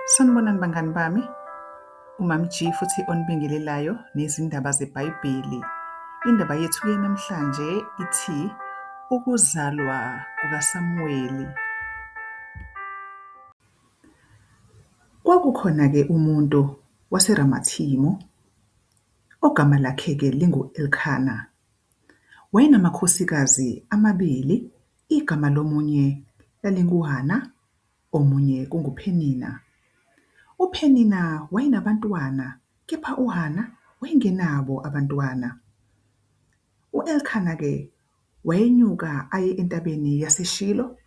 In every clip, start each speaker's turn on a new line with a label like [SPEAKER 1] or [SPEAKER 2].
[SPEAKER 1] Sanibonani bangani bami, uMam G futhi onibingelelayo nezindaba zeBhayibheli. Indaba yethu-ke namhlanje ithi ukuzalwa kukaSamuweli. Kwakukhona-ke umuntu waseRamathimo ogama lakhe-ke lingu-Elkhana. Wayenamakhosikazi amabili, igama lomunye lalinguHana, omunye kunguPhenina. UPhenina wayenabantwana, kepha uHana wayengenabo abantwana. U-Elkhana-ke wayenyuka aye entabeni yaseShilo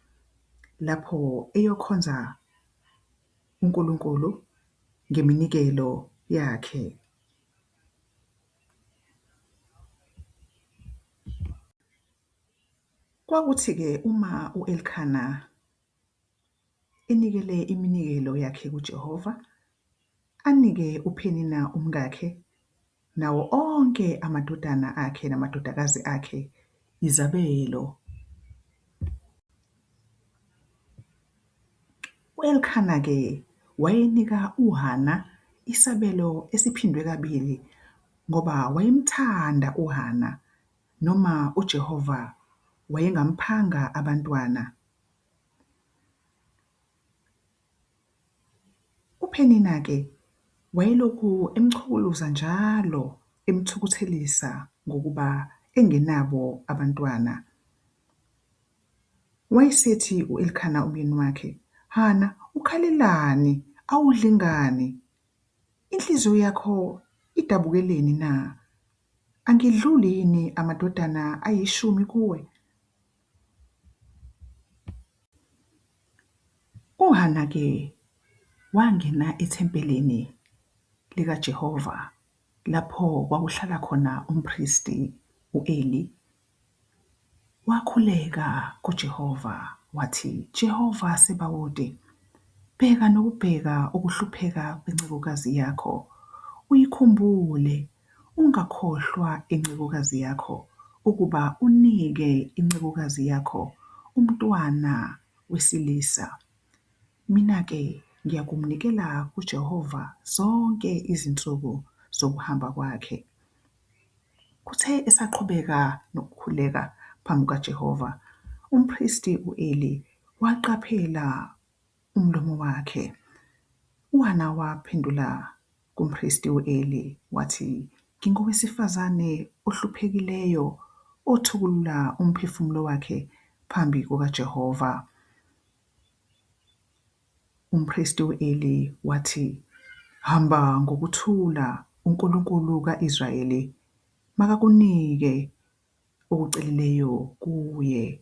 [SPEAKER 1] lapho eyokhonza uNkulunkulu ngeminikelo yakhe. Kwakuthi-ke uma u-Elkhana enikele iminikelo yakhe kuJehova, anike uPhenina umkakhe nawo onke amadodana akhe namadodakazi akhe izabelo. U-Elkhana-ke wayenika uHana isabelo esiphindwe kabili ngoba wayemthanda uHana noma uJehova wayengamphanga abantwana. UPhenina-ke wayelokhu emchukuluza njalo emthukuthelisa ngokuba engenabo abantwana. Wayesethi u-Elkhana umyeni wakhe, "Hana, ukhalelani? Awudli ngani? Inhliziyo yakho idabukeleni na? Angidluli yini amadodana ayi10 kuwe?" UHana-ke wangena ethempelini likaJehova lapho kwakuhlala khona umpristi u-Eli. Wakhuleka kuJehova wathi, "Jehova Sebawoti, bheka nokubheka ukuhlupheka kwencekukazi yakho. Uyikhumbule, ungakhohlwa incekukazi yakho ukuba unike incekukazi yakho umntwana wesilisa. Mina-ke ngiyakumnikela kuJehova zonke izinsuku zokuhamba kwakhe." Kuthe esaqhubeka nokukhuleka phambi kukaJehova, umpristi u-Eli waqaphela umlomo wakhe. UHana waphendula kumpristi u-Eli wathi, "Ngingowesifazane ohluphekileyo othukulula umphefumulo wakhe phambi kukaJehova." Umpristi u-Eli wathi, "Hamba ngokuthula, uNkulunkulu ka-Israyeli makakunike okucelileyo kuye."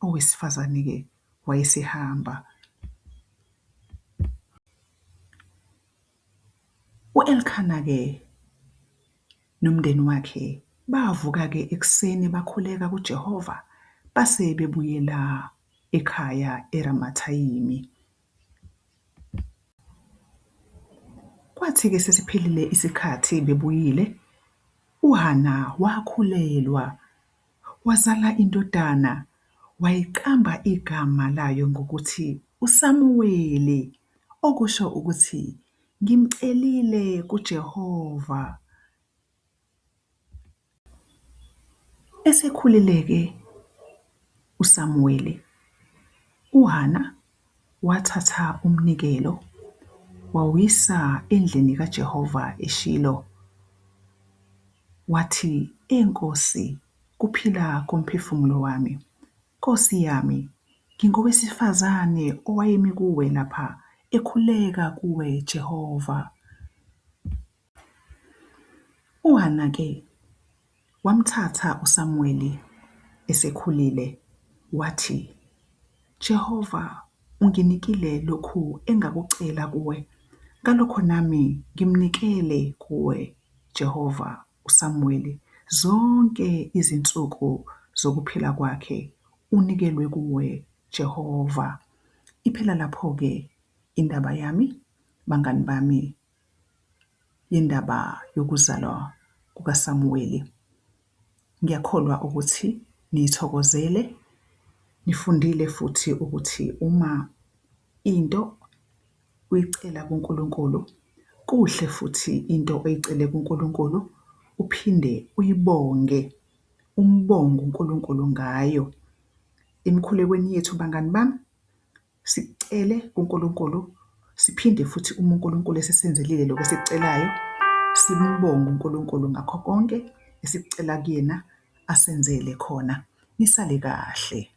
[SPEAKER 1] Owesifazane-ke wayesehamba. U-Elkhana-ke nomndeni wakhe bavuka-ke ekuseni bakhuleka kuJehova base bebuyela ekhaya eRamathayimi. Kwathi-ke sesiphelile isikhathi bebuyile, uHana wakhulelwa, wazala indodana, wayiqamba igama layo ngokuthi uSamuweli, okusho ukuthi ngimcelile kuJehova. Esekhulile-ke uSamuweli, uHana wathatha umnikelo wawuyisa endlini kaJehova eShilo. Wathi, "Enkosi, kuphila komphefumulo wami, Nkosi yami, ngingowesifazane owayemi kuwe lapha ekhuleka kuwe Jehova." UHana-ke wamthatha uSamuweli esekhulile wathi, "Jehova unginikile lokhu engakucela kuwe, ngalokho nami ngimnikele kuwe Jehova uSamuweli zonke izinsuku zokuphila kwakhe unikelwe kuwe Jehova." Iphela lapho-ke indaba yami, bangani bami, indaba yokuzalwa kukaSamuweli. Ngiyakholwa ukuthi niyithokozele, nifundile futhi ukuthi uma into uyicela kuNkulunkulu, kuhle futhi into oyicele kuNkulunkulu uphinde uyibonge, umbonge uNkulunkulu ngayo. Emikhulekweni yethu bangani bami, sicele kuNkulunkulu siphinde futhi uma uNkulunkulu esesenzelile lokho esikucelayo, simbonge uNkulunkulu ngakho konke esikucela kuyena asenzele khona. Nisale kahle.